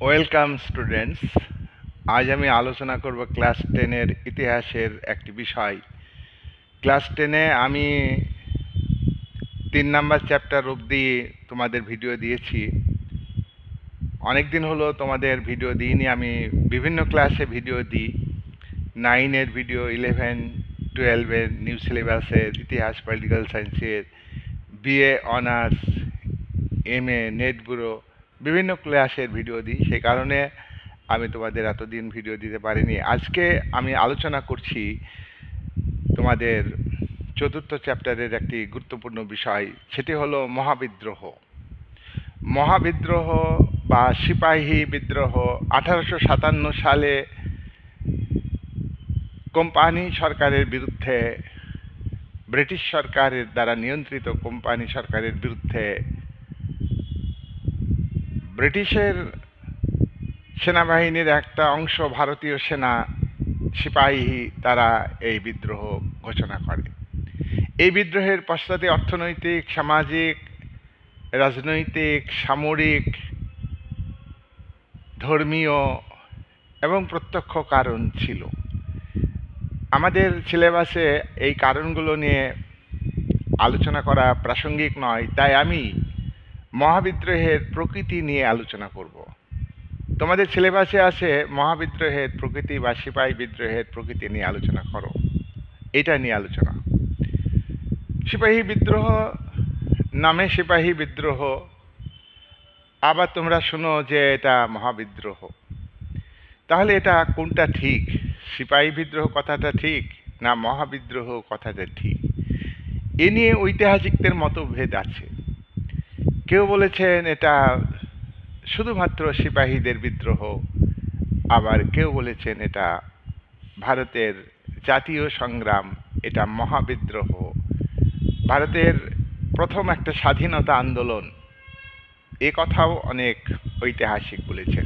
Welcome students. আজ আমি আলোচনা করব ক্লাস 10-এর ইতিহাসের একটি বিষয়। ক্লাস 10-এ আমি 3 নাম্বার চ্যাপ্টার অবধি তোমাদের ভিডিও দিয়েছি। অনেক দিন হলো তোমাদের ভিডিও দিইনি। আমি বিভিন্ন ক্লাসে ভিডিও দিই। 9-এর ভিডিও, 11, 12-এর নিউ সিলেবাসের ইতিহাস, পলিটিক্যাল সায়েন্সের, BA honours, MA, NET bureau, বিভিন্ন ক্লাসের ভিডিও দিই। সেই কারণে আমি তোমাদের এতদিন ভিডিও দিতে পারিনি। আজকে আমি আলোচনা করছি তোমাদের 4th চ্যাপ্টারের একটি গুরুত্বপূর্ণ বিষয়, সেটি হলো মহাবিদ্রোহ। মহাবিদ্রোহ বা সিপাহী বিদ্রোহ 1857 সালে কোম্পানি সরকারের বিরুদ্ধে, ব্রিটিশ সরকারের দ্বারা নিয়ন্ত্রিত কোম্পানি সরকারের বিরুদ্ধে ব্রিটিশের সেনাবাহিনীর একটা অংশ, ভারতীয় সেনা সিপাহী, তারা এই বিদ্রোহ ঘোষণা করে। এই বিদ্রোহের পশ্চাতে অর্থনৈতিক, সামাজিক, রাজনৈতিক, সামরিক, ধর্মীয় এবং প্রত্যক্ষ কারণ ছিল। আমাদের সিলেবাসে এই কারণগুলো নিয়ে আলোচনা করা প্রাসঙ্গিক নয়, তাই আমি মহাবিদ্রোহের প্রকৃতি নিয়ে আলোচনা করব। তোমাদের সিলেবাসে আছে মহাবিদ্রোহের প্রকৃতি বা সিপাহী বিদ্রোহের প্রকৃতি নিয়ে আলোচনা করো, এটা নিয়ে আলোচনা। সিপাহী বিদ্রোহ নামে সিপাহী বিদ্রোহ, আবার তোমরা শোনো যে এটা মহাবিদ্রোহ। তাহলে এটা কোনটা ঠিক? সিপাহী বিদ্রোহ কথাটা ঠিক না মহাবিদ্রোহ কথাটা ঠিক? এ নিয়ে ঐতিহাসিকদের মতভেদ আছে। কেউ বলেছেন এটা শুধুমাত্র সিপাহীদের বিদ্রোহ, আবার কেউ বলেছেন এটা ভারতের জাতীয় সংগ্রাম, এটা মহাবিদ্রোহ, ভারতের প্রথম একটা স্বাধীনতা আন্দোলন, এ কথাও অনেক ঐতিহাসিক বলেছেন।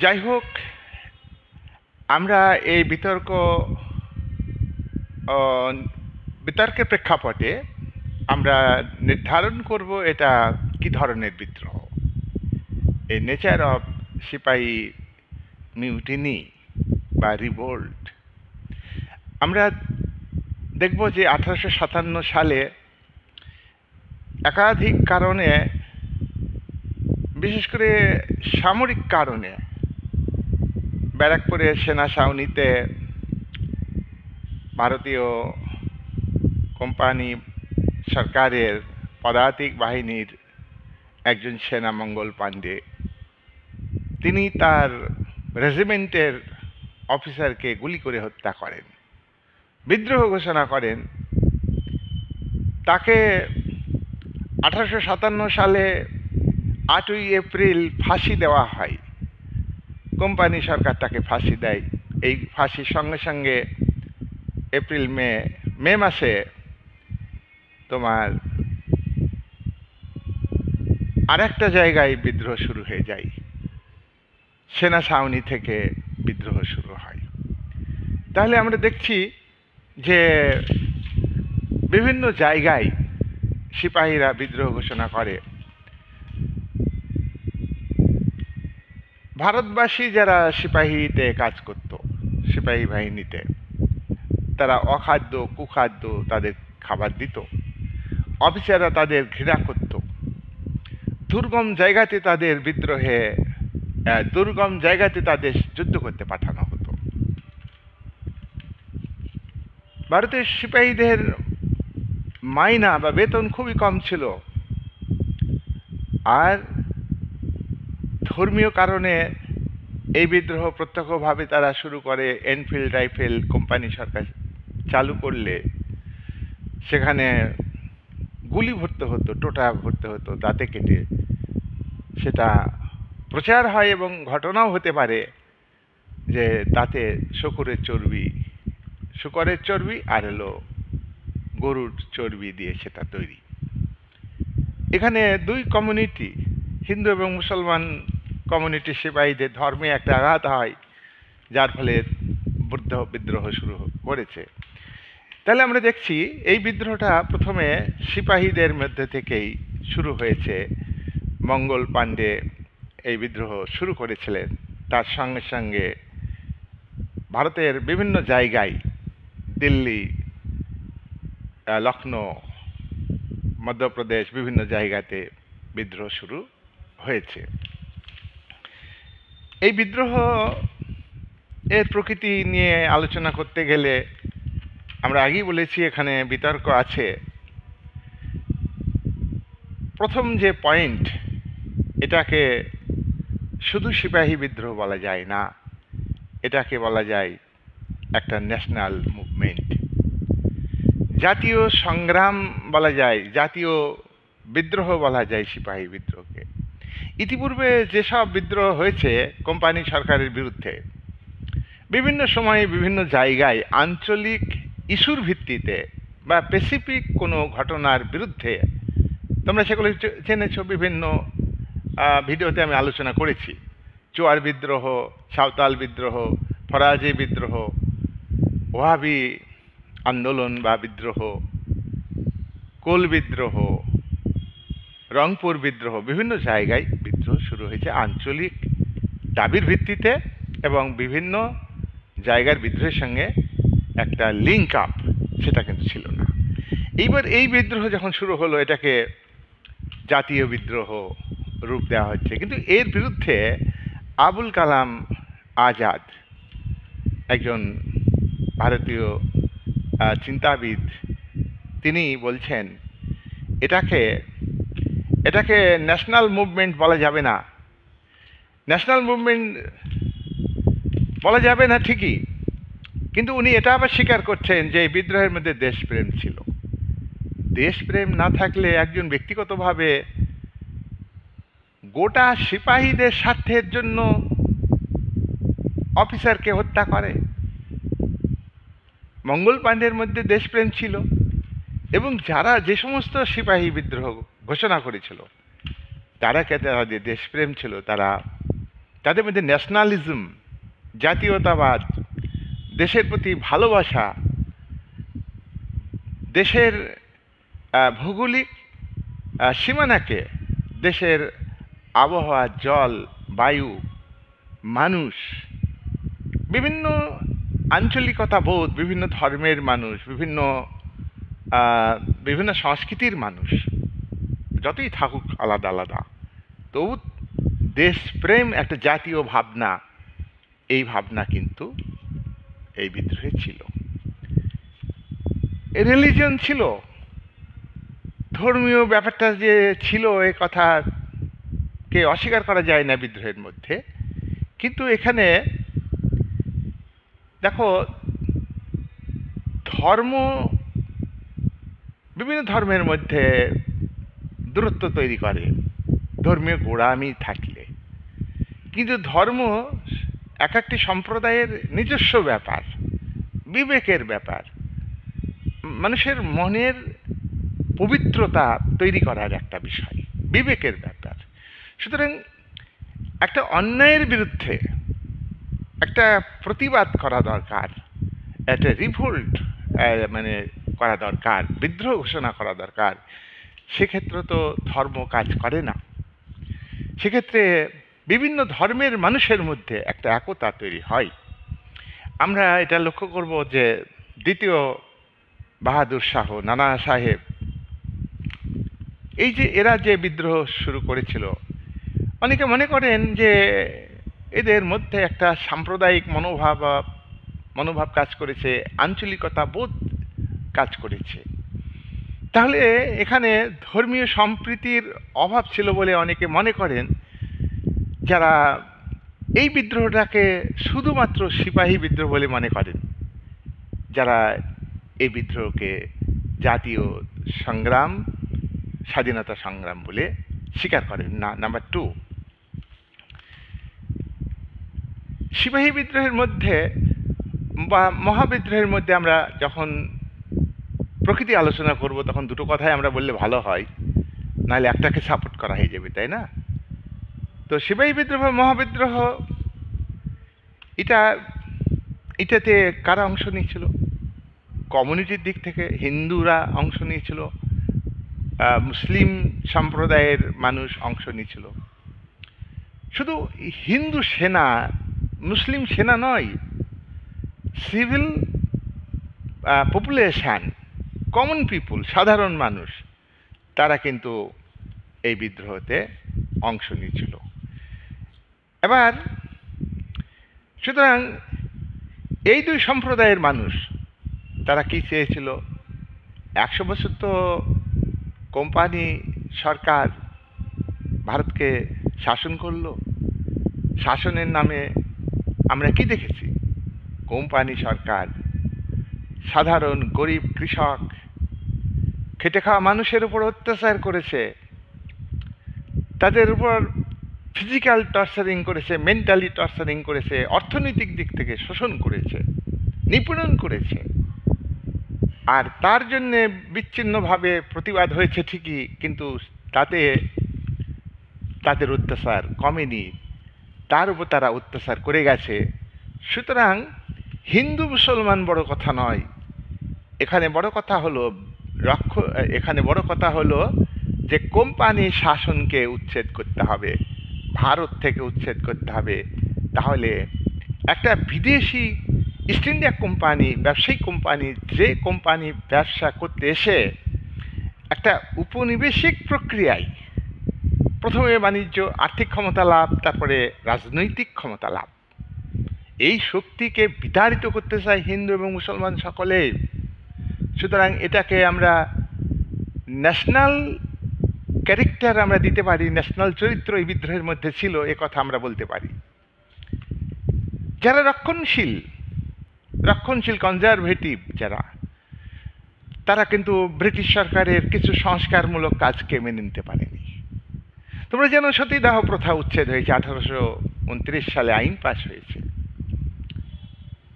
যাই হোক, আমরা এই বিতর্কের প্রেক্ষাপটে আমরা নির্ধারণ করব এটা কি ধরনের বিদ্রোহ, এই নেচার অফ সিপাহী মিউটিনি বা রিভোল্ট। আমরা দেখব যে 1857 সালে একাধিক কারণে, বিশেষ করে সামরিক কারণে, ব্যারাকপুরের সেনা ছাউনিতে ভারতীয় কোম্পানি সরকারের পদাতিক বাহিনীর একজন সেনা, মঙ্গল পাণ্ডে, তিনি তার রেজিমেন্টের অফিসারকে গুলি করে হত্যা করেন, বিদ্রোহ ঘোষণা করেন। তাকে 1857 সালে 8ই এপ্রিল ফাঁসি দেওয়া হয়। কোম্পানি সরকার তাকে ফাঁসি দেয়। এই ফাঁসির সঙ্গে সঙ্গে মে মাসে তোমার আরেকটা জায়গায় বিদ্রোহ শুরু হয়ে যায়। সেনা ছাউনি থেকে বিদ্রোহ শুরু হয়। তাহলে আমরা দেখছি যে বিভিন্ন জায়গায় সিপাহীরা বিদ্রোহ ঘোষণা করে। ভারতবাসী যারা সিপাহীতে কাজ করত, সিপাহী বাহিনীতে, তারা অখাদ্য কুখাদ্য তাদের খাবার দিত। অফিসাররা তাদের ঘৃণা করত। দুর্গম জায়গাতে তাদের দুর্গম জায়গাতে তাদের যুদ্ধ করতে পাঠানো হতো। ভারতের সিপাহীদের মাইনা বা বেতন খুবই কম ছিল, আর ধর্মীয় কারণে এই বিদ্রোহ প্রত্যক্ষভাবে তারা শুরু করে। এনফিল্ড রাইফেল কোম্পানি সরকার চালু করলে সেখানে গুলি ভরতে হতো, টোটা ভরতে হতো দাঁতে কেটে। সেটা প্রচার হয় এবং ঘটনাও হতে পারে যে তাতে শুকরের চর্বি আর গরুর চর্বি দিয়ে সেটা তৈরি। এখানে দুই কমিউনিটি, হিন্দু এবং মুসলমান কমিউনিটি, সিপাহীদের ধর্মে একটা আঘাত হয়, যার ফলে বিদ্রোহ শুরু করেছে। তাহলে আমরা দেখছি এই বিদ্রোহটা প্রথমে সিপাহীদের মধ্যে থেকেই শুরু হয়েছে। মঙ্গল পাণ্ডে এই বিদ্রোহ শুরু করেছিলেন, তার সঙ্গে সঙ্গে ভারতের বিভিন্ন জায়গায়, দিল্লি, লখনৌ, মধ্যপ্রদেশ, বিভিন্ন জায়গাতে বিদ্রোহ শুরু হয়েছে। এই বিদ্রোহ এর প্রকৃতি নিয়ে আলোচনা করতে গেলে আমরা আগেই বলেছি এখানে বিতর্ক আছে। প্রথম যে পয়েন্ট, এটাকে শুধু সিপাহী বিদ্রোহ বলা যায় না, এটাকে বলা যায় একটা ন্যাশনাল মুভমেন্ট, জাতীয় সংগ্রাম বলা যায়, জাতীয় বিদ্রোহ বলা যায় সিপাহী বিদ্রোহকে। ইতিপূর্বে যেসব বিদ্রোহ হয়েছে কোম্পানি সরকারের বিরুদ্ধে, বিভিন্ন সময়ে বিভিন্ন জায়গায় আঞ্চলিক ইস্যুর ভিত্তিতে বা স্পেসিফিক কোনো ঘটনার বিরুদ্ধে, তোমরা সেগুলো জেনেছ, বিভিন্ন ভিডিওতে আমি আলোচনা করেছি। চোয়ার বিদ্রোহ, সাঁওতাল বিদ্রোহ, ফরাজি বিদ্রোহ, ওয়াহাবি আন্দোলন বা বিদ্রোহ, কোল বিদ্রোহ, রংপুর বিদ্রোহ, বিভিন্ন জায়গায় বিদ্রোহ শুরু হয়েছে আঞ্চলিক দাবির ভিত্তিতে, এবং বিভিন্ন জায়গার বিদ্রোহের সঙ্গে একটা লিঙ্ক আপ সেটা কিন্তু ছিল না। এইবার এই বিদ্রোহ যখন শুরু হলো, এটাকে জাতীয় বিদ্রোহ রূপ দেওয়া হচ্ছে। কিন্তু এর বিরুদ্ধে আবুল কালাম আজাদ, একজন ভারতীয় চিন্তাবিদ, তিনি বলছেন এটাকে ন্যাশনাল মুভমেন্ট বলা যাবে না। ন্যাশনাল মুভমেন্ট বলা যাবে না ঠিকই, কিন্তু উনি এটা আবার স্বীকার করছেন যে এই বিদ্রোহের মধ্যে দেশপ্রেম ছিল। দেশপ্রেম না থাকলে একজন ব্যক্তিগতভাবে গোটা সিপাহীদের স্বার্থের জন্য অফিসারকে হত্যা করে? মঙ্গল পাণ্ডের মধ্যে দেশপ্রেম ছিল, এবং যারা যে সমস্ত সিপাহী বিদ্রোহ ঘোষণা করেছিল তাদের দেশপ্রেম ছিল, তাদের মধ্যে ন্যাশনালিজম, জাতীয়তাবাদ, দেশের প্রতি ভালোবাসা, দেশের ভৌগোলিক সীমানাকে, দেশের আবহাওয়া, জল, বায়ু, মানুষ, বিভিন্ন আঞ্চলিকতা বোধ, বিভিন্ন ধর্মের মানুষ, বিভিন্ন সংস্কৃতির মানুষ, যতই থাকুক আলাদা আলাদা, তবু দেশপ্রেম একটা জাতীয় ভাবনা, এই ভাবনা কিন্তু এই বিদ্রোহে ছিল। রিলিজিয়ন ছিল, ধর্মীয় ব্যাপারটা যে ছিল এ কথাকে অস্বীকার করা যায় না বিদ্রোহের মধ্যে। কিন্তু এখানে দেখো, বিভিন্ন ধর্মের মধ্যে দূরত্ব তৈরি করে ধর্মীয় গোড়ামি থাকলে, কিন্তু ধর্ম এক একটি সম্প্রদায়ের নিজস্ব ব্যাপার, বিবেকের ব্যাপার, মানুষের মনের পবিত্রতা তৈরি করার একটা বিষয়, বিবেকের ব্যাপার। সুতরাং একটা অন্যায়ের বিরুদ্ধে একটা প্রতিবাদ করা দরকার, একটা রিভোল্ট করা দরকার, বিদ্রোহ ঘোষণা করা দরকার। সেক্ষেত্রে তো ধর্ম কাজ করে না, সেক্ষেত্রে বিভিন্ন ধর্মের মানুষের মধ্যে একটা একতা তৈরি হয়। আমরা এটা লক্ষ্য করব যে দ্বিতীয় বাহাদুর শাহ, নানা সাহেব, এই যে এরা যে বিদ্রোহ শুরু করেছিল, অনেকে মনে করেন যে এদের মধ্যে একটা সাম্প্রদায়িক মনোভাব কাজ করেছে, আঞ্চলিকতা বোধ কাজ করেছে। তাহলে এখানে ধর্মীয় সম্প্রীতির অভাব ছিল বলে অনেকে মনে করেন, যারা এই বিদ্রোহটাকে শুধুমাত্র সিপাহী বিদ্রোহ বলে মনে করেন, যারা এই বিদ্রোহকে জাতীয় সংগ্রাম, স্বাধীনতা সংগ্রাম বলে স্বীকার করেন না। নাম্বার 2, সিপাহী বিদ্রোহের মধ্যে বা মহাবিদ্রোহের মধ্যে আমরা যখন প্রকৃতি আলোচনা করব, তখন দুটো কথাই আমরা বললে ভালো হয়, নাহলে একটাকে সাপোর্ট করা হয়ে যাবে, তাই না? তো সিপাহী বিদ্রোহ, মহাবিদ্রোহ, এটাতে কারা অংশ নিয়েছিল? কমিউনিটির দিক থেকে হিন্দুরা অংশ নিয়েছিল, মুসলিম সম্প্রদায়ের মানুষ অংশ নিয়েছিল। শুধু হিন্দু সেনা, মুসলিম সেনা নয়, সিভিল পপুলেশন, কমন পিপুল, সাধারণ মানুষ, তারা কিন্তু এই বিদ্রোহতে অংশ নিয়েছিল। এবার সুতরাং এই দুই সম্প্রদায়ের মানুষ তারা কি চেয়েছিল? 100 বছর তো কোম্পানি সরকার ভারতকে শাসন করলো। শাসনের নামে আমরা কি দেখেছি? কোম্পানি সরকার সাধারণ গরিব কৃষক, খেটে খাওয়া মানুষের উপর অত্যাচার করেছে, তাদের উপর ফিজিক্যাল টর্চারিং করেছে, মেন্টালি টর্চারিং করেছে, অর্থনৈতিক দিক থেকে শোষণ করেছে, নিপীড়ন করেছে। আর তার জন্যে বিচ্ছিন্নভাবে প্রতিবাদ হয়েছে ঠিকই, কিন্তু তাতে তাদের অত্যাচার কমেনি, তার উপর তারা অত্যাচার করে গেছে। সুতরাং হিন্দু মুসলমান বড় কথা নয়, এখানে বড় কথা হলো যে কোম্পানি শাসনকে উচ্ছেদ করতে হবে, ভারত থেকে উচ্ছেদ করতে হবে। তাহলে একটা বিদেশি ইস্ট ইন্ডিয়া কোম্পানি, ব্যবসায়িক কোম্পানি, যে কোম্পানি ব্যবসা করতে এসে একটা উপনিবেশিক প্রক্রিয়ায় প্রথমে বাণিজ্য, আর্থিক ক্ষমতা লাভ, তারপরে রাজনৈতিক ক্ষমতা লাভ, এই শক্তিকে বিতাড়িত করতে চায় হিন্দু এবং মুসলমান সকলে। সুতরাং এটাকে আমরা ন্যাশনাল ক্যারেক্টার আমরা দিতে পারি, ন্যাশনাল চরিত্র এই বিদ্রোহের মধ্যে ছিল, এ কথা আমরা বলতে পারি। যারা রক্ষণশীল কনজারভেটিভ যারা, তারা কিন্তু ব্রিটিশ সরকারের কিছু সংস্কারমূলক কাজকে মেনে নিতে পারেনি। তোমরা যেন সতীদাহ প্রথা উচ্ছেদ হয়েছে, 1829 সালে আইন পাস হয়েছে।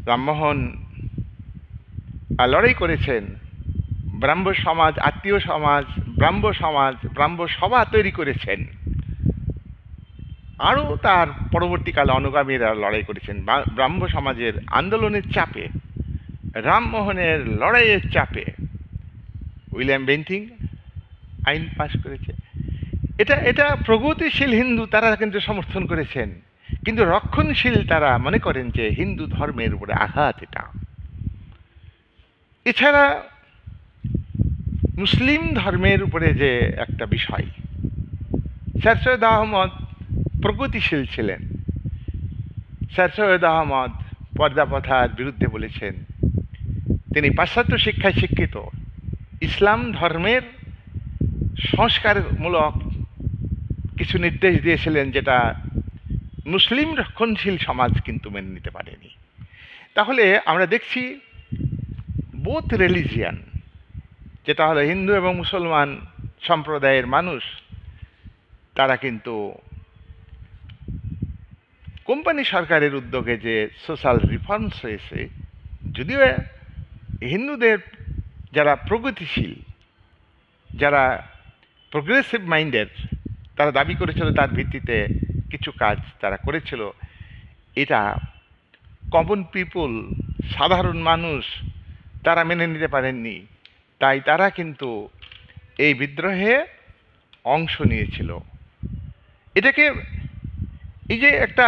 রামমোহন লড়াই করেছেন, ব্রাহ্ম সমাজ, আত্মীয় সমাজ, ব্রাহ্ম সভা তৈরি করেছেন। আরও তার পরবর্তীকালে অনুগামীরা লড়াই করেছেন ব্রাহ্ম সমাজের আন্দোলনের চাপে, রামমোহনের লড়াইয়ের চাপে উইলিয়াম বেন্টিং আইন পাস করেছে। এটা প্রগতিশীল হিন্দু তারা কিন্তু সমর্থন করেছেন, কিন্তু রক্ষণশীল তারা মনে করেন যে হিন্দু ধর্মের উপরে আঘাত এটা। এছাড়া মুসলিম ধর্মের উপরে যে একটা বিষয়, স্যার সৈয়দ আহমদ প্রগতিশীল ছিলেন। স্যার সৈয়দ আহমদ পর্দা প্রথার বিরুদ্ধে বলেছেন। তিনি পাশ্চাত্য শিক্ষায় শিক্ষিত, ইসলাম ধর্মের সংস্কারমূলক কিছু নির্দেশ দিয়েছিলেন, যেটা মুসলিম রক্ষণশীল সমাজ কিন্তু মেনে নিতে পারেনি। তাহলে আমরা দেখছি বোথ রিলিজিয়ান, যেটা হলো হিন্দু এবং মুসলমান সম্প্রদায়ের মানুষ, তারা কিন্তু কোম্পানি সরকারের উদ্যোগে যে সোশ্যাল রিফর্মস হয়েছে, যদিও হিন্দুদের যারা প্রগতিশীল, যারা প্রোগ্রেসিভ মাইন্ডের, তারা দাবি করেছিল তার ভিত্তিতে কিছু কাজ তারা করেছিল, এটা কমন পিপুল, সাধারণ মানুষ তারা মেনে নিতে পারেননি। তাই তারা কিন্তু এই বিদ্রোহে অংশ নিয়েছিল। এটাকে এই যে একটা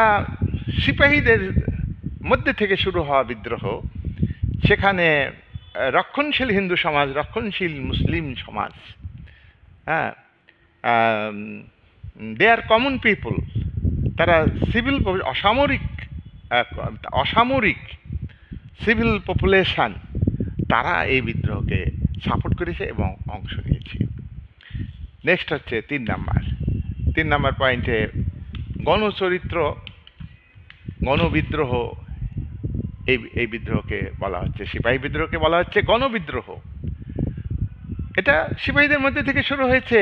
সিপাহীদের মধ্যে থেকে শুরু হওয়া বিদ্রোহ, সেখানে রক্ষণশীল হিন্দু সমাজ, রক্ষণশীল মুসলিম সমাজ, হ্যাঁ, দে আর কমন পিপুল, তারা সিভিল অসামরিক সিভিল পপুলেশন, তারা এই বিদ্রোহকে সাপোর্ট করেছে এবং অংশ নিয়েছে। নেক্সট হচ্ছে 3 নাম্বার পয়েন্টে গণচরিত্র, গণবিদ্রোহ, এই বিদ্রোহকে বলা হচ্ছে, সিপাহী বিদ্রোহকে বলা হচ্ছে গণবিদ্রোহ। এটা সিপাহীদের মধ্যে থেকে শুরু হয়েছে,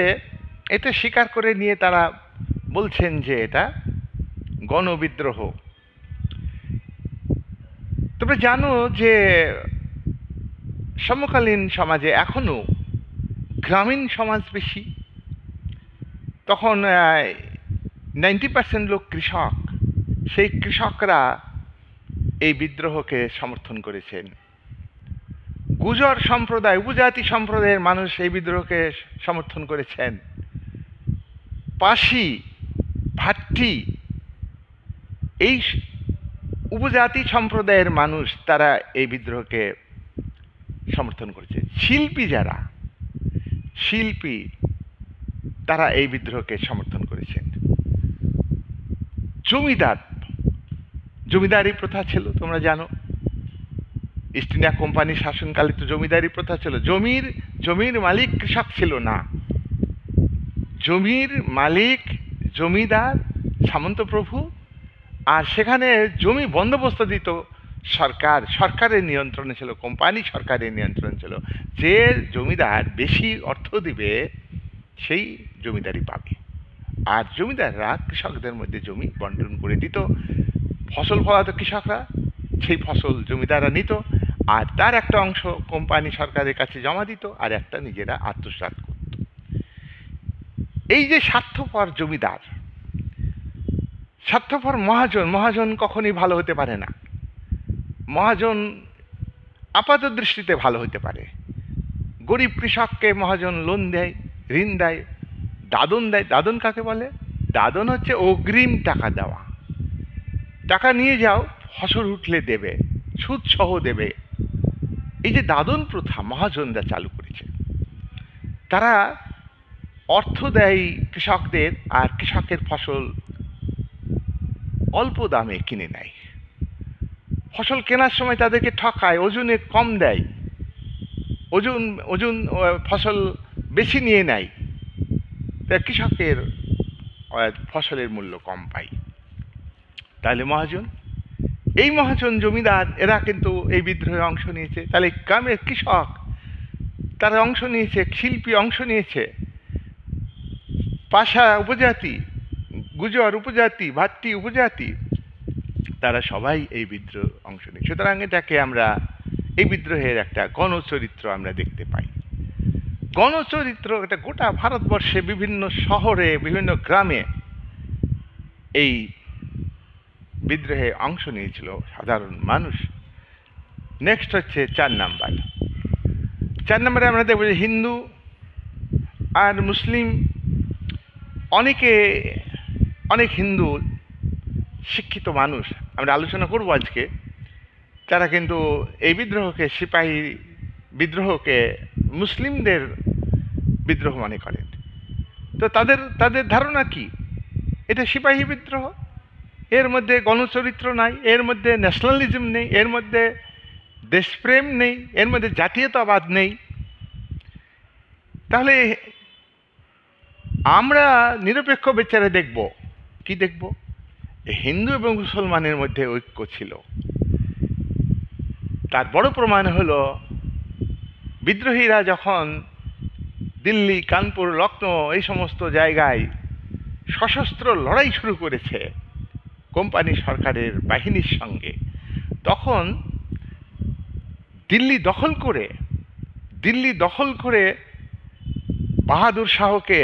এটা স্বীকার করে নিয়ে তারা বলছেন যে এটা গণবিদ্রোহ। তোমরা জানো যে সমকালীন সমাজে এখনো গ্রামীণ সমাজ বেশি। তখন 90% লোক কৃষক, সেই কৃষকরা এই বিদ্রোহকে সমর্থন করেছেন। গুজর সম্প্রদায়, উপজাতি সম্প্রদায়ের মানুষ এই বিদ্রোহকে সমর্থন করেছেন। পাশি, ভাট্টি, এই উপজাতি সম্প্রদায়ের মানুষ তারা এই বিদ্রোহকে সমর্থন করেছে। শিল্পী যারা, শিল্পী তারা এই বিদ্রোহকে সমর্থন করেছেন। জমিদার, জমিদারি প্রথা ছিল, তোমরা জানো, ইস্ট ইন্ডিয়া কোম্পানি শাসনকালে তো জমিদারি প্রথা ছিল। জমির মালিক কৃষক ছিল না, জমির মালিক জমিদার, সামন্তপ্রভু, আর সেখানে জমি বন্দোবস্ত দিত সরকার। সরকারের নিয়ন্ত্রণে ছিল, কোম্পানি সরকারের নিয়ন্ত্রণে ছিল। যে জমিদার বেশি অর্থ দিবে সেই জমিদারি পাবে। আর জমিদাররা কৃষকদের মধ্যে জমি বন্টন করে দিত। ফসল ফলাতো কৃষকরা, সেই ফসল জমিদাররা নিত, আর তার একটা অংশ কোম্পানি সরকারের কাছে জমা দিত, আর একটা নিজেরা আত্মসাৎ করত। এই যে স্বার্থপর জমিদার, স্বার্থপর মহাজন, মহাজন কখনই ভালো হতে পারে না। মহাজন আপাত দৃষ্টিতে ভালো হতে পারে। গরিব কৃষককে মহাজন লোন দেয়, ঋণ দেয়, দাদন দেয়। দাদন কাকে বলে? দাদন হচ্ছে অগ্রিম টাকা দেওয়া। টাকা নিয়ে যাও, ফসল উঠলে দেবে, সুদ সহ দেবে। এই যে দাদন প্রথা মহাজনরা চালু করেছে। তারা অর্থ দেয় কৃষকদের, আর কৃষকের ফসল অল্প দামে কিনে নেয়। ফসল কেনার সময় তাদেরকে ঠকায়, ওজনে কম দেয়, ওজন ফসল বেশি নিয়ে নেয়, তা কৃষকের ফসলের মূল্য কম পায়। তাহলে মহাজন, এই মহাজন জমিদার এরা কিন্তু এই বিদ্রোহে অংশ নিয়েছে। তাহলে গ্রামের কৃষক তারা অংশ নিয়েছে, শিল্পী অংশ নিয়েছে, পাশা উপজাতি, গুজর উপজাতি, ভাট্টি উপজাতি, তারা সবাই এই বিদ্রোহ অংশ নিয়েছে। সুতরাং এটাকে আমরা এই বিদ্রোহের একটা গণচরিত্র আমরা দেখতে পাই। গণচরিত্র এটা গোটা ভারতবর্ষে বিভিন্ন শহরে, বিভিন্ন গ্রামে এই বিদ্রোহে অংশ নিয়েছিল সাধারণ মানুষ। নেক্সট হচ্ছে 4 নাম্বার। 4 নম্বরে আমরা দেখব যে হিন্দু আর মুসলিম, অনেক হিন্দু শিক্ষিত মানুষ আমরা আলোচনা করব আজকে, তারা কিন্তু এই বিদ্রোহকে, সিপাহী বিদ্রোহকে মুসলিমদের বিদ্রোহ মনে করেন। তো তাদের ধারণা কি? এটা সিপাহী বিদ্রোহ, এর মধ্যে গণচরিত্র নাই, এর মধ্যে ন্যাশনালিজম নেই, এর মধ্যে দেশপ্রেম নেই, এর মধ্যে জাতীয়তাবাদ নেই। তাহলে আমরা নিরপেক্ষ বিচারে দেখব, কি দেখব? হিন্দু এবং মুসলমানের মধ্যে ঐক্য ছিল। তার বড় প্রমাণ হলো বিদ্রোহীরা যখন দিল্লি, কানপুর, লখনৌ এই সমস্ত জায়গায় সশস্ত্র লড়াই শুরু করেছে কোম্পানি সরকারের বাহিনীর সঙ্গে, তখন দিল্লি দখল করে বাহাদুর শাহকে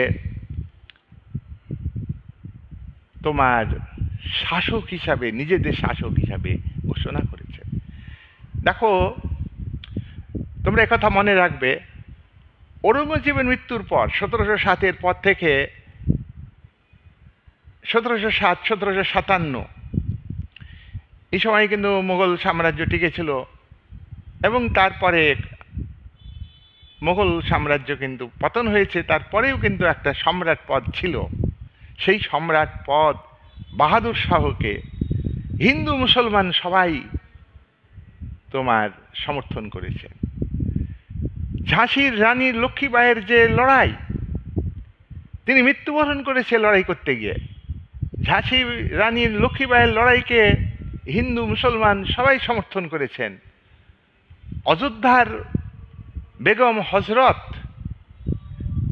তোমার শাসক হিসাবে, নিজেদের শাসক হিসাবে ঘোষণা করেছে। দেখো, তোমরা একথা মনে রাখবে, ঔরঙ্গজেবের মৃত্যুর পর 1707-এর পর থেকে 1707, 1757 এই সময় কিন্তু মোগল সাম্রাজ্য টিকেছিল, এবং তারপরে মোগল সাম্রাজ্য কিন্তু পতন হয়েছে। তারপরেও কিন্তু একটা সম্রাট পদ ছিল। সেই সম্রাট পদ বাহাদুর শাহকে হিন্দু মুসলমান সবাই তোমার সমর্থন করেছে। ঝাঁসির রানী লক্ষ্মীবাইয়ের যে লড়াই, তিনি মৃত্যুবরণ করেছে লড়াই করতে গিয়ে। ঝাঁসি রানী লক্ষ্মীবাইয়ের লড়াইকে হিন্দু মুসলমান সবাই সমর্থন করেছেন। অযোধ্যার বেগম হজরত,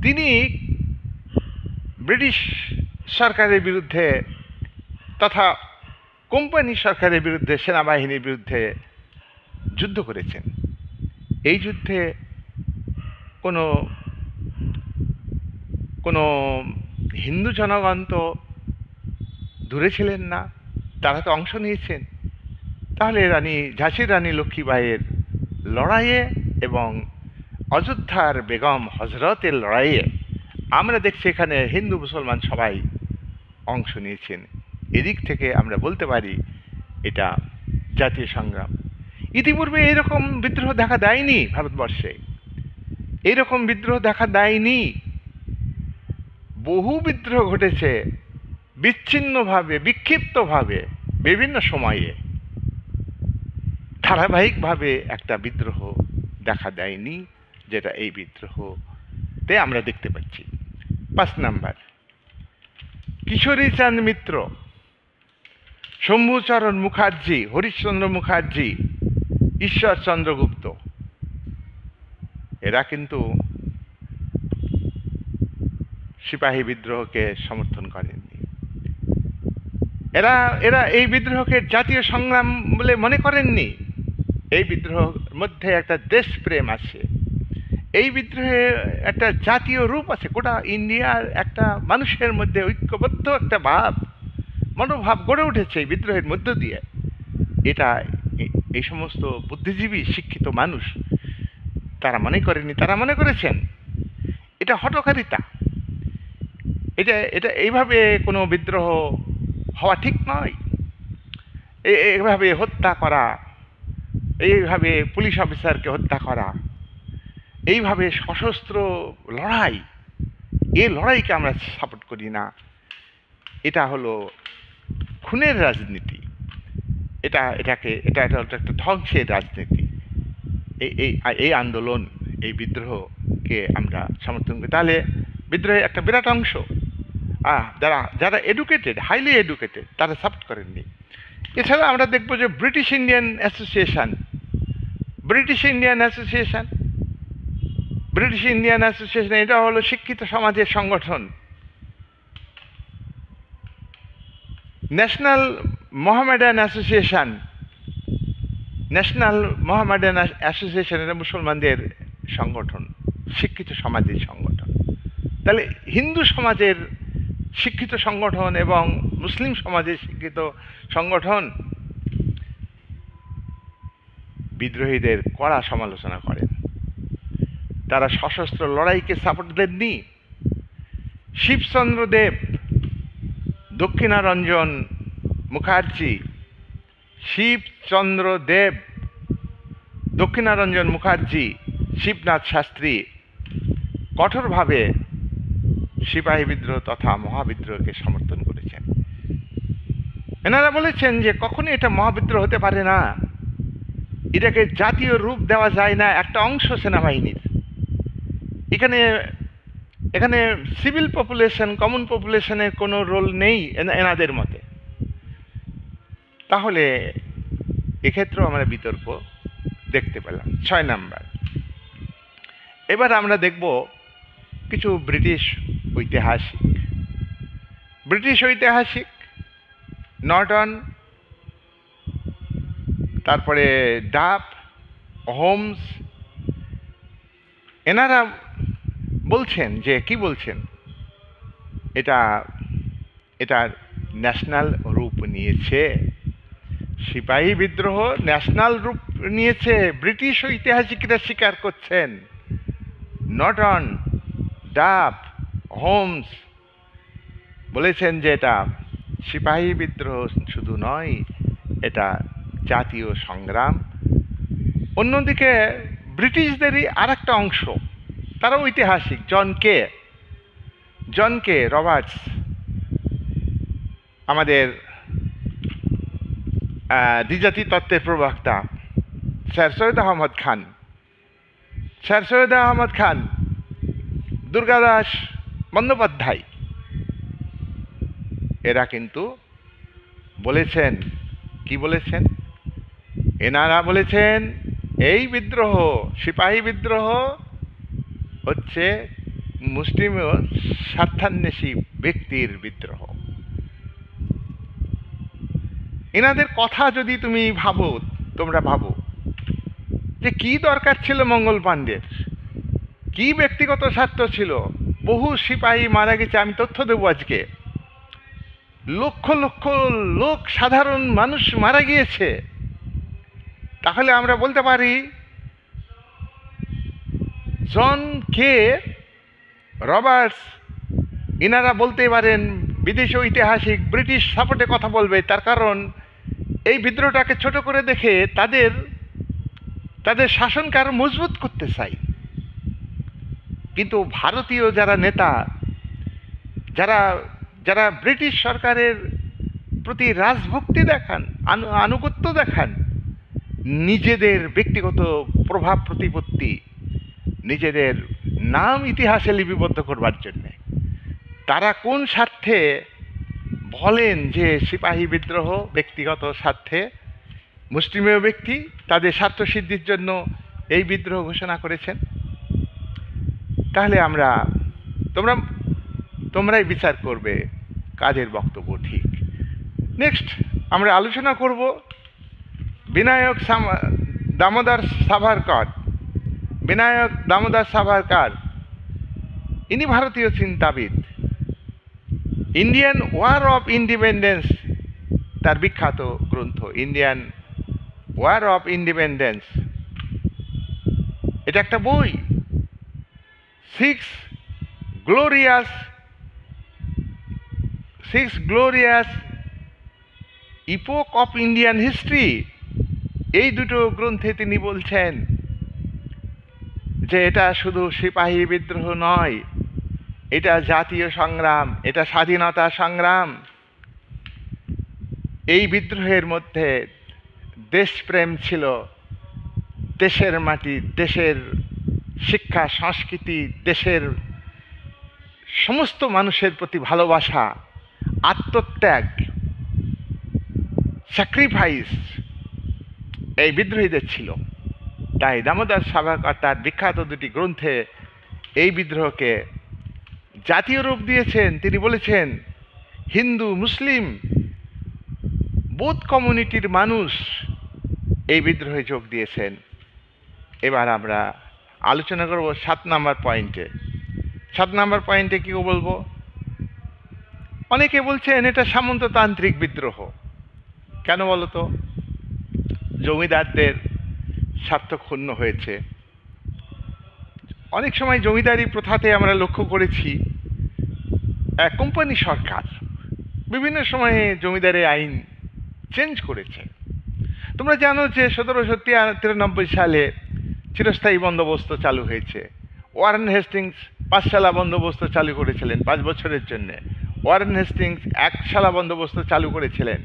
তিনি ব্রিটিশ সরকারের বিরুদ্ধে তথা কোম্পানি সরকারের বিরুদ্ধে, সেনাবাহিনীর বিরুদ্ধে যুদ্ধ করেছেন। এই যুদ্ধে কোনো হিন্দু জনগণ তো দূরে ছিলেন না, তারা তো অংশ নিয়েছেন। তাহলে ঝাঁসির রানী লক্ষ্মীবাইয়ের লড়াইয়ে এবং অযোধ্যার বেগম হজরতের লড়াইয়ে আমরা দেখছি এখানে হিন্দু মুসলমান সবাই অংশ নিয়েছেন। এদিক থেকে আমরা বলতে পারি এটা জাতীয় সংগ্রাম। ইতিপূর্বে এরকম বিদ্রোহ দেখা দেয়নি ভারতবর্ষে, এরকম বিদ্রোহ দেখা দেয়নি। বহু বিদ্রোহ ঘটেছে বিচ্ছিন্নভাবে, বিক্ষিপ্তভাবে, বিভিন্ন সময়ে। ধারাবাহিকভাবে একটা বিদ্রোহ দেখা দেয়নি, যেটা এই বিদ্রোহতে আমরা দেখতে পাচ্ছি। 5 নাম্বার, কিশোরী চাঁদ মিত্র, শম্ভুচরণ মুখার্জি, হরিশ্চন্দ্র মুখার্জি, ঈশ্বরচন্দ্র গুপ্ত, এরা কিন্তু সিপাহী বিদ্রোহকে সমর্থন করেননি। এরা এরা এই বিদ্রোহকে জাতীয় সংগ্রাম বলে মনে করেননি। এই বিদ্রোহের মধ্যে একটা দেশপ্রেম আছে, এই বিদ্রোহে একটা জাতীয় রূপ আছে। গোটা ইন্ডিয়ার একটা মানুষের মধ্যে ঐক্যবদ্ধ একটা ভাব, মনোভাব গড়ে উঠেছে এই বিদ্রোহের মধ্য দিয়ে। এটা এই সমস্ত বুদ্ধিজীবী শিক্ষিত মানুষ তারা মনে করেনি, তারা মনে করেছেন এটা হঠকারিতা, এটা এটা এইভাবে কোনো বিদ্রোহ হওয়া ঠিক নয়। এইভাবে হত্যা করা, এইভাবে পুলিশ অফিসারকে হত্যা করা, এইভাবে সশস্ত্র লড়াই, এই লড়াইকে আমরা সাপোর্ট করি না। এটা হলো খুনের রাজনীতি, এটা একটা ধ্বংসের রাজনীতি। এই আন্দোলন, এই বিদ্রোহকে আমরা সমর্থন করি। তাহলে বিদ্রোহের একটা বিরাট অংশ যারা এডুকেটেড, হাইলি এডুকেটেড, তারা সাপোর্ট করেননি। এছাড়া আমরা দেখব যে ব্রিটিশ ইন্ডিয়ান অ্যাসোসিয়েশন, এটা হলো শিক্ষিত সমাজের সংগঠন। ন্যাশনাল মোহামেডান অ্যাসোসিয়েশন, এটা মুসলমানদের সংগঠন, শিক্ষিত সমাজের সংগঠন। তাহলে হিন্দু সমাজের শিক্ষিত সংগঠন এবং মুসলিম সমাজের শিক্ষিত সংগঠন বিদ্রোহীদের কড়া সমালোচনা করেন। তারা সশস্ত্র লড়াইকে সাপোর্ট দেননি। শিবচন্দ্র দেব, দক্ষিণারঞ্জন মুখার্জি, শিবনাথ শাস্ত্রী কঠোরভাবে সিপাহী বিদ্রোহ তথা মহাবিদ্রোহকে সমর্থন করেছেন। এনারা বলেছেন যে কখনই এটা মহাবিদ্রোহ হতে পারে না, এটাকে জাতীয় রূপ দেওয়া যায় না একটা অংশ সেনাবাহিনীর। এখানে সিভিল পপুলেশন, কমন পপুলেশনের কোনো রোল নেই এনাদের মতে। তাহলে এক্ষেত্রেও আমরা বিতর্ক দেখতে পেলাম। 6 নাম্বার, এবার আমরা দেখব কিছু ব্রিটিশ ঐতিহাসিক, নর্টন, তারপরে ডাফ, হোমস, এনারা বলছেন যে কি বলছেন, এটা ন্যাশনাল রূপ নিয়েছে। সিপাহী বিদ্রোহ ন্যাশনাল রূপ নিয়েছে, ব্রিটিশ ঐতিহাসিকরা স্বীকার করছেন। নর্টন, ডাফ, হোমস বলেছেন যে এটা সিপাহী বিদ্রোহ শুধু নয়, এটা জাতীয় সংগ্রাম। অন্যদিকে ব্রিটিশদেরই আর একটা অংশ, তারা ঐতিহাসিক, জন কে রবার্টস, আমাদের দ্বিজাতি তত্ত্বের প্রবক্তা, স্যার সৈয়দ আহমদ খান, দুর্গাদাস বন্দ্যোপাধ্যায়, এরা কিন্তু বলেছেন, কি বলেছেন? এনারা বলেছেন এই বিদ্রোহ, সিপাহী বিদ্রোহ হচ্ছে মুসলিম স্বার্থান্বেষী ব্যক্তির বিদ্রোহ। এনাদের কথা যদি তোমরা ভাবো যে কি দরকার ছিল মঙ্গল পাণ্ডের, কি ব্যক্তিগত স্বার্থ ছিল। বহু সিপাহী মারা গেছে, আমি তথ্য দেবো আজকে। লক্ষ লক্ষ লোক, সাধারণ মানুষ মারা গিয়েছে। তাহলে আমরা বলতে পারি জন কে রবার্টস, ইনারা বলতে পারেন বিদেশি ঐতিহাসিক ব্রিটিশ সাপোর্টে কথা বলবে, তার কারণ এই বিদ্রোহটাকে ছোট করে দেখে তাদের শাসনকে আরো মজবুত করতে চাই। কিন্তু ভারতীয় যারা নেতা, যারা যারা ব্রিটিশ সরকারের প্রতি রাজভক্তি দেখান, আনুগত্য দেখান, নিজেদের ব্যক্তিগত প্রভাব প্রতিপত্তি, নিজেদের নাম ইতিহাসে লিপিবদ্ধ করবার জন্যে, তারা কোন স্বার্থে বলেন যে সিপাহী বিদ্রোহ ব্যক্তিগত স্বার্থে, মুষ্টিমেয় ব্যক্তি তাদের স্বার্থ সিদ্ধির জন্য এই বিদ্রোহ ঘোষণা করেছেন। তাহলে তোমরাই বিচার করবে কাদের বক্তব্য ঠিক। নেক্সট আমরা আলোচনা করব বিনায়ক দামোদর সাভারকর। বিনায়ক দামোদর সাভারকর ইনি ভারতীয় চিন্তাবিদ। ইন্ডিয়ান ওয়ার অফ ইন্ডিপেন্ডেন্স তার বিখ্যাত গ্রন্থ, ইন্ডিয়ান ওয়ার অফ ইন্ডিপেন্ডেন্স। এটা একটা বই। 6 glorious epoch of Indian history, এই দুটো গ্রন্থে তিনি বলছেন যে এটা শুধু সিপাহী বিদ্রোহ নয়, এটা জাতীয় সংগ্রাম, এটা স্বাধীনতা সংগ্রাম। এই বিদ্রোহের মধ্যে দেশপ্রেম ছিল, দেশের মাটি, দেশের শিক্ষা সংস্কৃতি, দেশের সমস্ত মানুষের প্রতি ভালোবাসা, আত্মত্যাগ, স্যাক্রিফাইস এই বিদ্রোহীদের ছিল। তাই দামোদর সাভারকর তার বিখ্যাত দুটি গ্রন্থে এই বিদ্রোহকে জাতীয় রূপ দিয়েছেন। তিনি বলেছেন হিন্দু মুসলিম বোথ কমিউনিটির মানুষ এই বিদ্রোহে যোগ দিয়েছেন। এবার আমরা আলোচনা করব 7 নম্বর পয়েন্টে। 7 নম্বর পয়েন্টে কি বলবো? অনেকে বলছেন এটা সামন্ততান্ত্রিক বিদ্রোহ। কেন বলো তো? জমিদারদের স্বার্থ ক্ষুণ্ণ হয়েছে। অনেক সময় জমিদারি প্রথাতে আমরা লক্ষ্য করেছি কোম্পানি সরকার বিভিন্ন সময়ে জমিদারি আইন চেঞ্জ করেছে। তোমরা জানো যে 1793 সালে চিরস্থায়ী বন্দোবস্ত চালু হয়েছে। ওয়ারেন হেস্টিংস 5 সালা বন্দোবস্ত চালু করেছিলেন 5 বছরের জন্য। ওয়ারেন হেস্টিংস 1 সালা বন্দোবস্ত চালু করেছিলেন।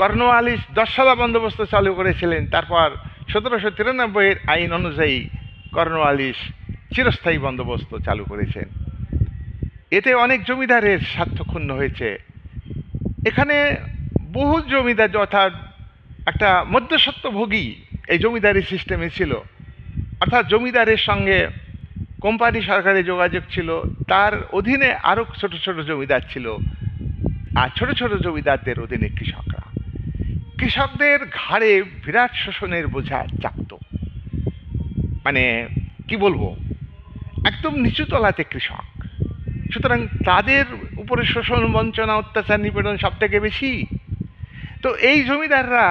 কর্নওয়ালিস 10 সালা বন্দোবস্ত চালু করেছিলেন। তারপর 1793 আইন অনুযায়ী কর্নওয়ালিস চিরস্থায়ী বন্দোবস্ত চালু করেছেন। এতে অনেক জমিদারের স্বার্থ ক্ষুণ্ণ হয়েছে। এখানে বহু জমিদার, অর্থাৎ একটা মধ্যস্বত্বভোগী এই জমিদারি সিস্টেমে ছিল, অর্থাৎ জমিদারের সঙ্গে কোম্পানি সরকারের যোগাযোগ ছিল, তার অধীনে আরও ছোট ছোট জমিদার ছিল, আর ছোট ছোট জমিদারদের অধীনে কৃষকরা। কৃষকদের ঘাড়ে বিরাট শোষণের বোঝা চাপত। মানে কি বলবো, একদম নিচু তলাতে কৃষক। সুতরাং তাদের উপরে শোষণ, বঞ্চনা, অত্যাচার, নিপীড়ন সব থেকে বেশি। তো এই জমিদাররা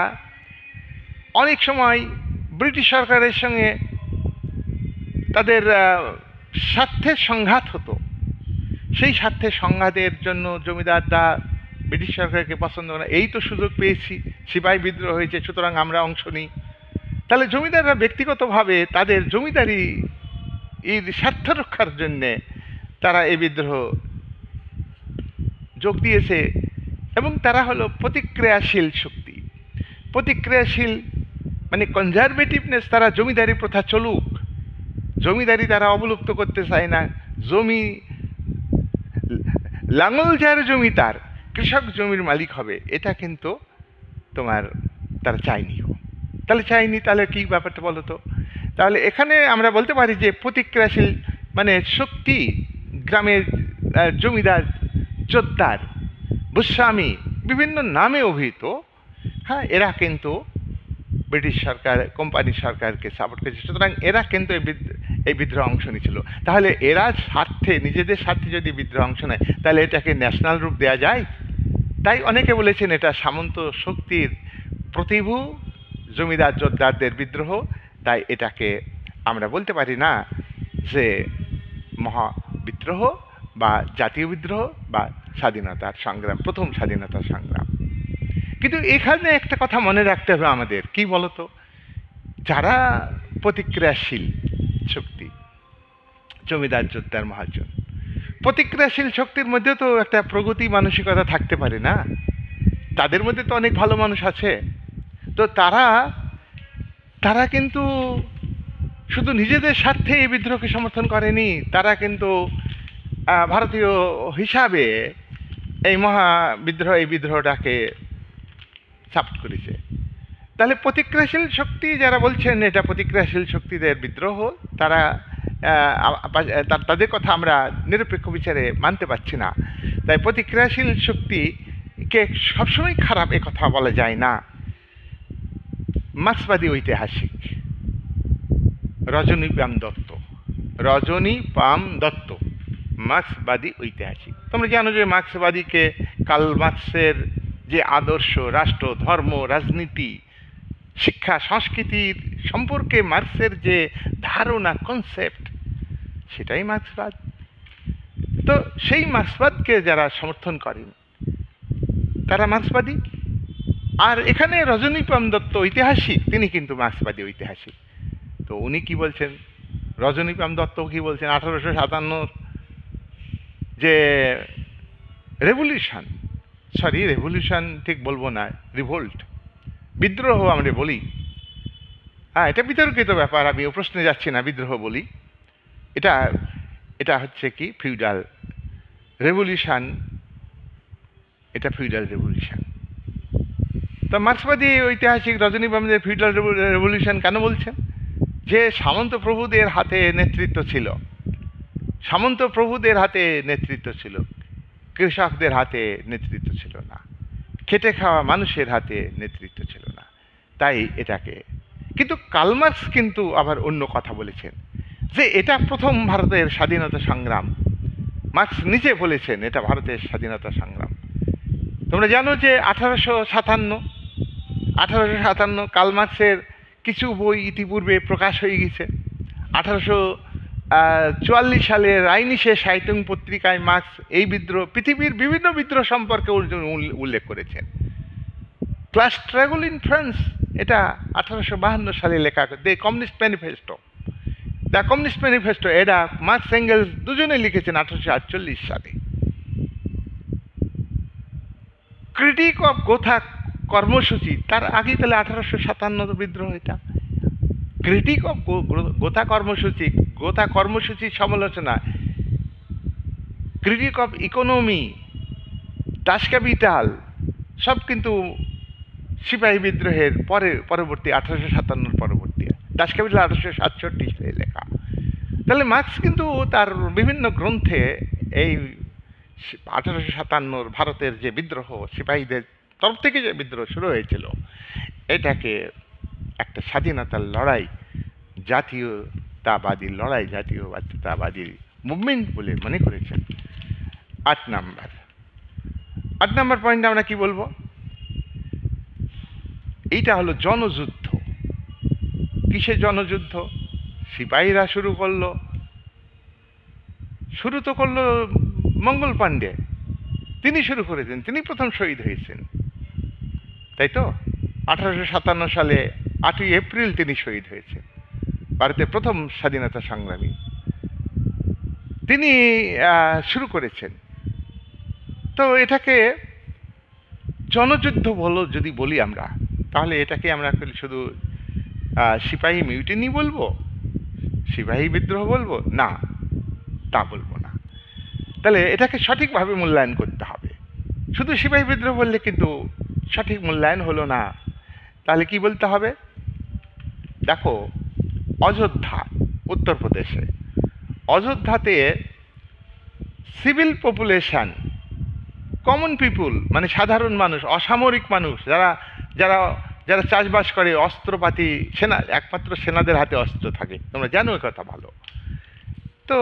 অনেক সময় ব্রিটিশ সরকারের সঙ্গে তাদের স্বার্থের সংঘাত হতো। সেই স্বার্থের সংঘাতের জন্য জমিদাররা ব্রিটিশ সরকারকে পছন্দ করে, এই তো সুযোগ পেয়েছি, সিপাহী বিদ্রোহ হয়েছে, সুতরাং আমরা অংশ নিই। তাহলে জমিদাররা ব্যক্তিগতভাবে তাদের জমিদারি এই স্বার্থ রক্ষার জন্যে তারা এই বিদ্রোহ যোগ দিয়েছে। এবং তারা হলো প্রতিক্রিয়াশীল শক্তি। প্রতিক্রিয়াশীল মানে কনজারভেটিভনেস। তারা জমিদারি প্রথা চলুক, জমিদারি তারা অবলুপ্ত করতে চায় না। জমি লাঙল যার জমি তার, কৃষক জমির মালিক হবে, এটা কিন্তু তারা চায়নি। তাহলে চায়নি, তাহলে কি ব্যাপারটা বলো তো? তাহলে এখানে আমরা বলতে পারি যে প্রতিক্রিয়াশীল মানে শক্তি, গ্রামের জমিদার, জোদ্দার, ভূস্বামী, বিভিন্ন নামে অভিহিত, হ্যাঁ, এরা কিন্তু ব্রিটিশ সরকার, কোম্পানি সরকারকে সাপোর্ট করেছে। সুতরাং এরা কিন্তু এই বিদ্রোহ অংশ নিয়েছিল। তাহলে এরা স্বার্থে, নিজেদের স্বার্থে যদি বিদ্রোহ অংশ নেয়, তাহলে এটাকে ন্যাশনাল রূপ দেওয়া যায়? তাই অনেকে বলেছেন এটা সামন্ত শক্তির প্রতিভূ, জমিদার জোদ্দারদের বিদ্রোহ। তাই এটাকে আমরা বলতে পারি না যে মহাবিদ্রোহ বা জাতীয় বিদ্রোহ বা স্বাধীনতার সংগ্রাম, প্রথম স্বাধীনতার সংগ্রাম। কিন্তু এখানে একটা কথা মনে রাখতে হবে আমাদের, কি বলতো, যারা প্রতিক্রিয়াশীল শক্তি, জমিদার জোরদার মহাজন, প্রতিক্রিয়াশীল শক্তির মধ্যে তো একটা প্রগতি মানসিকতা থাকতে পারে না? তাদের মধ্যে তো অনেক ভালো মানুষ আছে। তো তারা কিন্তু শুধু নিজেদের স্বার্থে এই বিদ্রোহকে সমর্থন করেনি, তারা কিন্তু ভারতীয় হিসাবে এই মহাবিদ্রোহ, এই বিদ্রোহটাকে সাপোর্ট করেছে। তাহলে প্রতিক্রিয়াশীল শক্তি যারা বলছেন এটা প্রতিক্রিয়াশীল শক্তিদের বিদ্রোহ, তারা তাদের কথা আমরা নিরপেক্ষ বিচারে মানতে পারছি না। তাই প্রতিক্রিয়াশীল শক্তিকে সবসময় খারাপ এ কথা বলা যায় না। মার্ক্সবাদী ঐতিহাসিক রজনী পাম দত্ত মার্ক্সবাদী ঐতিহাসিক। তোমরা জানো যে মার্ক্সবাদীকে কার্ল মার্ক্সের যে আদর্শ, রাষ্ট্র, ধর্ম, রাজনীতি, শিক্ষা, সংস্কৃতির সম্পর্কে মার্ক্সের যে ধারণা, কনসেপ্ট, সেটাই মার্ক্সবাদ। তো সেই মার্ক্সবাদকে যারা সমর্থন করেন তারা মার্ক্সবাদী। আর এখানে রজনীপাম দত্ত ঐতিহাসিক, তিনি কিন্তু মার্ক্সবাদী ঐতিহাসিক। তো উনি কি বলছেন, রজনীপাম দত্ত কি বলছেন, 1857 যে রেভলিউশন ঠিক বলবো না, রিভোল্ট, বিদ্রোহ আমরা বলি, এটা বিতর্কিত ব্যাপার, আমি ও প্রশ্নে যাচ্ছি না, বিদ্রোহ বলি। এটা হচ্ছে কি ফিউডাল রেভলিউশন, এটা ফিউডাল রেভলিউশন। তো মার্ক্সবাদী ঐতিহাসিক রজনীকান্তের ফিউডাল রেভলিউশন কেন বলছেন? যে সামন্ত প্রভুদের হাতে নেতৃত্ব ছিল, সামন্ত প্রভুদের হাতে নেতৃত্ব ছিল, কৃষকদের হাতে নেতৃত্ব ছিল না, খেটে খাওয়া মানুষের হাতে নেতৃত্ব ছিল না। তাই এটাকে, কিন্তু কার্ল মার্ক্স কিন্তু আবার অন্য কথা বলেছেন, যে এটা প্রথম ভারতের স্বাধীনতা সংগ্রাম। মার্ক্স নিজে বলেছেন এটা ভারতের স্বাধীনতা সংগ্রাম। তোমরা জানো যে 1857 কার্ল মার্ক্সের কিছু বই ইতিপূর্বে প্রকাশ হয়ে গেছে। 1844 সালে রাইনিসে সাহিত্য পত্রিকায় মার্ক্স এই বিদ্রোহ, পৃথিবীর বিভিন্ন বিদ্রোহ সম্পর্কে উল্লেখ করেছেন। ক্লাস স্ট্রাগল ইন ফ্রান্স, এটা 1852 সালে লেখা, দ্য কমিউনিস্ট ম্যানিফেস্টো, এটা মার্ক্স এঙ্গেলস দুজনে লিখেছেন 1848 সালে। ক্রিটিক অফ গোথা কর্মসূচি, তার আগে তাহলে 1857 বিদ্রোহ। এটা ক্রিটিক অফ গোথা কর্মসূচি সমালোচনা, critic of economy, Das capital, সব কিন্তু সিপাহী বিদ্রোহের পরবর্তী 1857 পরবর্তী। দাস ক্যাপিটাল 1867 সালে লেখা। তাহলে মার্ক্স কিন্তু তার বিভিন্ন গ্রন্থে এই 1857 ভারতের যে বিদ্রোহ, সিপাহীদের তরফ থেকে যে বিদ্রোহ শুরু হয়েছিল, এটাকে একটা স্বাধীনতার লড়াই, জাতীয়তাবাদী মুভমেন্ট বলে মনে করেছেন। 8 নাম্বার পয়েন্ট আমরা কি বলবো, এইটা হলো জনযুদ্ধ। কিসের জনযুদ্ধ? সিপাহীরা শুরু তো করলো মঙ্গল পাণ্ডে, তিনি শুরু করেছেন, তিনি প্রথম শহীদ হয়েছেন, তাই তো? 1857 সালে 8ই এপ্রিল তিনি শহীদ হয়েছেন, ভারতের প্রথম স্বাধীনতা সংগ্রামী, তিনি শুরু করেছেন। তো এটাকে জনযুদ্ধ যদি বলি আমরা, তাহলে এটাকে আমরা শুধু সিপাহী মিউটিনি বলবো, সিপাহী বিদ্রোহ বলবো না, তা বলবো না। তাহলে এটাকে সঠিকভাবে মূল্যায়ন করতে হবে। শুধু সিপাহী বিদ্রোহ বললে কিন্তু সঠিক মূল্যায়ন হলো না। তাহলে কি বলতে হবে? দেখো, অযোধ্যা, উত্তরপ্রদেশে, অযোধ্যাতে সিভিল পপুলেশন, কমন পিপুল, মানে সাধারণ মানুষ, অসামরিক মানুষ, যারা চাষবাস করে, অস্ত্রপাতি, একমাত্র সেনাদের হাতে অস্ত্র থাকে, তোমরা জানো এ কথা ভালো। তো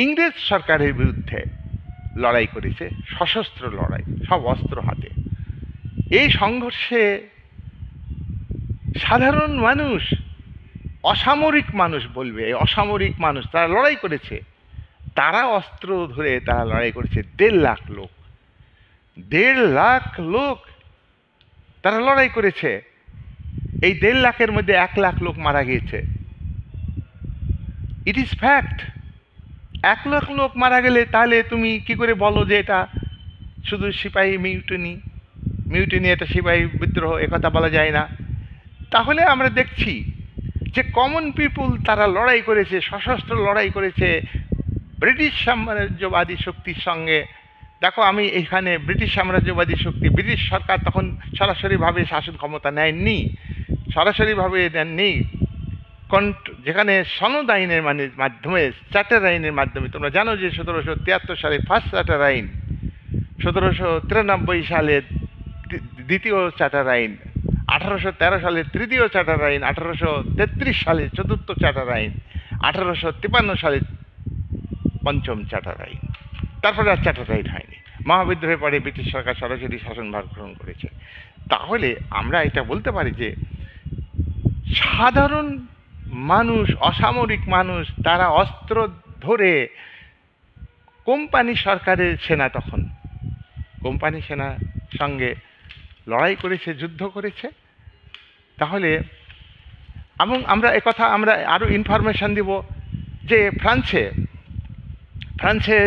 ইংরেজ সরকারের বিরুদ্ধে লড়াই করেছে, সশস্ত্র লড়াই, সব অস্ত্র হাতে। এই সংঘর্ষে সাধারণ মানুষ অসামরিক মানুষ বলবে, এই অসামরিক মানুষ তারা লড়াই করেছে, তারা অস্ত্র ধরে তারা লড়াই করেছে। 1.5 লাখ লোক, 1.5 লাখ লোক তারা লড়াই করেছে। এই 1.5 লাখের মধ্যে 1 লাখ লোক মারা গিয়েছে। It is fact. 1 লাখ লোক মারা গেলে তাহলে তুমি কি করে বলো যে এটা শুধু সিপাহী মিউটিনি, এটা সিপাহী বিদ্রোহ? একথা বলা যায় না। তাহলে আমরা দেখছি যে কমন পিপুল তারা লড়াই করেছে, সশস্ত্র লড়াই করেছে ব্রিটিশ সাম্রাজ্যবাদী শক্তির সঙ্গে। দেখো, আমি এখানে ব্রিটিশ সাম্রাজ্যবাদী শক্তি, ব্রিটিশ সরকার তখন সরাসরিভাবে শাসন ক্ষমতা নেয়নি, সরাসরিভাবে নেননি। যেখানে সনদ আইনের মাধ্যমে, চার্টার আইনের মাধ্যমে, তোমরা জানো যে 1773 সালে ফার্স্ট চার্টার আইন, 1793 সালে দ্বিতীয় চার্টার আইন, 1813 সালে তৃতীয় চার্টার আইন, 1833 সালে চতুর্থ চার্টার আইন, 1853 সালে পঞ্চম চার্টার আইন। তারপরে আর চার্টার আইন হয়নি। মহাবিদ্রোহের পরে ব্রিটিশ সরকার সরাসরি শাসনভার গ্রহণ করেছে। তাহলে আমরা এটা বলতে পারি যে সাধারণ মানুষ, অসামরিক মানুষ, তারা অস্ত্র ধরে কোম্পানি সরকারের সেনা, তখন কোম্পানি সেনার সঙ্গে লড়াই করেছে, যুদ্ধ করেছে। তাহলে এবং আমরা আমরা আরও ইনফরমেশন দিব যে ফ্রান্সে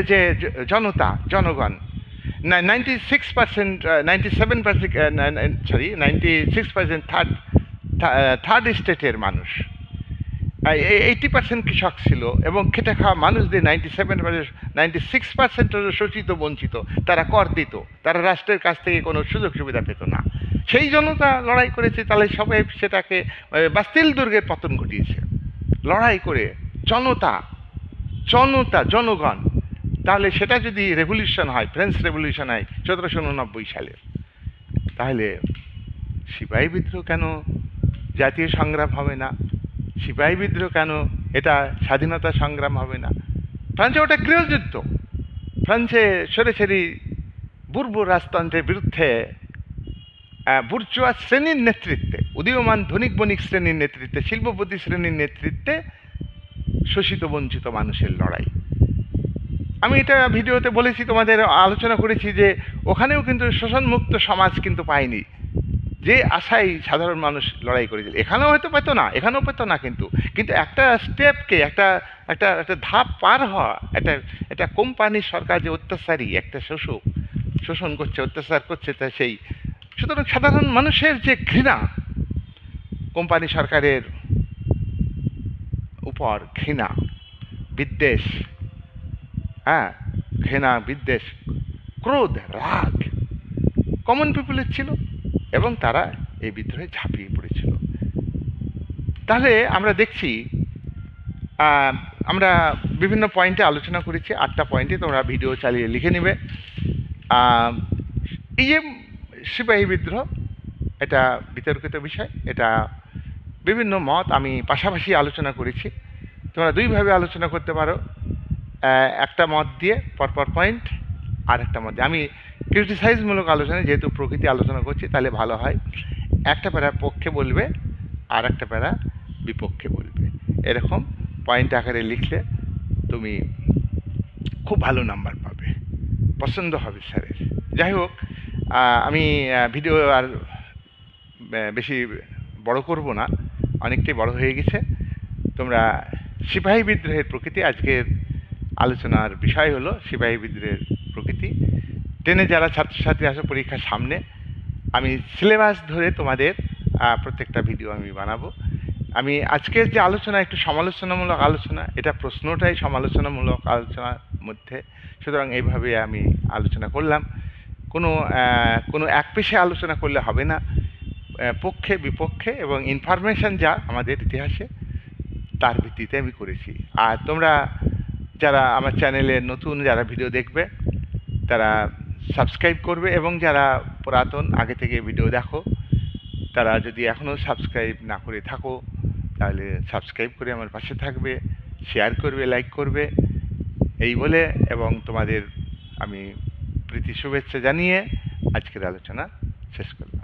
যে জনগণ 96% থার্ড স্টেটের মানুষ, 80% কৃষক ছিল, এবং খেটে খাওয়া মানুষদের 96% শোষিত, বঞ্চিত। তারা কর দিত, তারা রাষ্ট্রের কাছ থেকে কোনো সুযোগ সুবিধা পেত না। সেই জনতা লড়াই করেছে। তাহলে সবাই সেটাকে বাস্তিল দুর্গের পতন ঘটিয়েছে লড়াই করে জনগণ। তাহলে সেটা যদি রেভলিউশন হয়, ফ্রেঞ্চ রেভলিউশন হয় 1789 সালে, তাহলে সিপাহী বিদ্রোহ কেন জাতীয় সংগ্রাম হবে না? সিপাহী বিদ্রোহ কেন এটা স্বাধীনতা সংগ্রাম হবে না? ফ্রান্সে ওটা গৃহযুদ্ধ। ফ্রান্সে সরাসরি বুর্বো রাজতন্ত্রের বিরুদ্ধে বুর্জোয়া শ্রেণীর নেতৃত্বে, উদীয়মান ধনিক বণিক শ্রেণীর নেতৃত্বে, শিল্পপতি শ্রেণীর নেতৃত্বে শোষিত বঞ্চিত মানুষের লড়াই। আমি এটা ভিডিওতে বলেছি, তোমাদের আলোচনা করেছি যে ওখানেও কিন্তু শোষণমুক্ত সমাজ কিন্তু পায়নি, যে আশায় সাধারণ মানুষ লড়াই করেছিল। এখানেও হয়তো পেত না, কিন্তু একটা স্টেপকে, একটা ধাপ পার হওয়া, একটা কোম্পানি সরকার যে অত্যাচারী, একটা শোষণ করছে, অত্যাচার করছে, তা সেই সুতরাং সাধারণ মানুষের যে ঘৃণা, কোম্পানি সরকারের উপর ঘৃণা, বিদ্বেষ, বিদ্বেষ, ক্রোধ, রাগ কমন পিপুলের ছিল, এবং তারা এই বিদ্রোহে ঝাঁপিয়ে পড়েছিল। তাহলে আমরা দেখছি, আমরা বিভিন্ন পয়েন্টে আলোচনা করেছি, 8টা পয়েন্টে, তোমরা ভিডিও চালিয়ে লিখে নেবে। এই যে সিপাহী বিদ্রোহ, এটা বিতর্কিত বিষয়, এটা বিভিন্ন মত আমি পাশাপাশি আলোচনা করেছি। তোমরা দুইভাবে আলোচনা করতে পারো, একটা মত দিয়ে পরপর পয়েন্ট, আর একটা মত দিয়ে। আমি ক্রিটিসাইজমূলক আলোচনা, যেহেতু প্রকৃতি আলোচনা করছি, তাহলে ভালো হয় একটা প্যারা পক্ষে বলবে আর একটা প্যারা বিপক্ষে বলবে। এরকম পয়েন্ট আকারে লিখলে তুমি খুব ভালো নাম্বার পাবে, পছন্দ হবে স্যারের। যাই হোক, আমি ভিডিও আর বেশি বড় করব না, অনেকটাই বড় হয়ে গেছে। তোমরা সিপাহী বিদ্রোহের প্রকৃতি, আজকের আলোচনার বিষয় হলো সিপাহী বিদ্রোহের প্রকৃতি। 10-এ যারা ছাত্রছাত্রী আসে পরীক্ষার সামনে, আমি সিলেবাস ধরে তোমাদের প্রত্যেকটা ভিডিও আমি বানাবো। আমি আজকের যে আলোচনা একটু সমালোচনামূলক আলোচনা, এটা প্রশ্নটাই সমালোচনামূলক আলোচনার মধ্যে, সুতরাং এইভাবে আমি আলোচনা করলাম। কোনো এক পেশে আলোচনা করলে হবে না, পক্ষে বিপক্ষে এবং ইনফরমেশন যা আমাদের ইতিহাসে, তার ভিত্তিতে আমি করেছি। আর তোমরা যারা আমার চ্যানেলে নতুন, যারা ভিডিও দেখবে, তারা সাবস্ক্রাইব করবে, এবং যারা পুরাতন আগে থেকে ভিডিও দেখো, তারা যদি এখনও সাবস্ক্রাইব না করে থাকো, তাহলে সাবস্ক্রাইব করে আমার পাশে থাকবে, শেয়ার করবে, লাইক করবে, এই বলে এবং তোমাদের আমি প্রীতি শুভেচ্ছা জানিয়ে আজকের আলোচনা শেষ করলাম।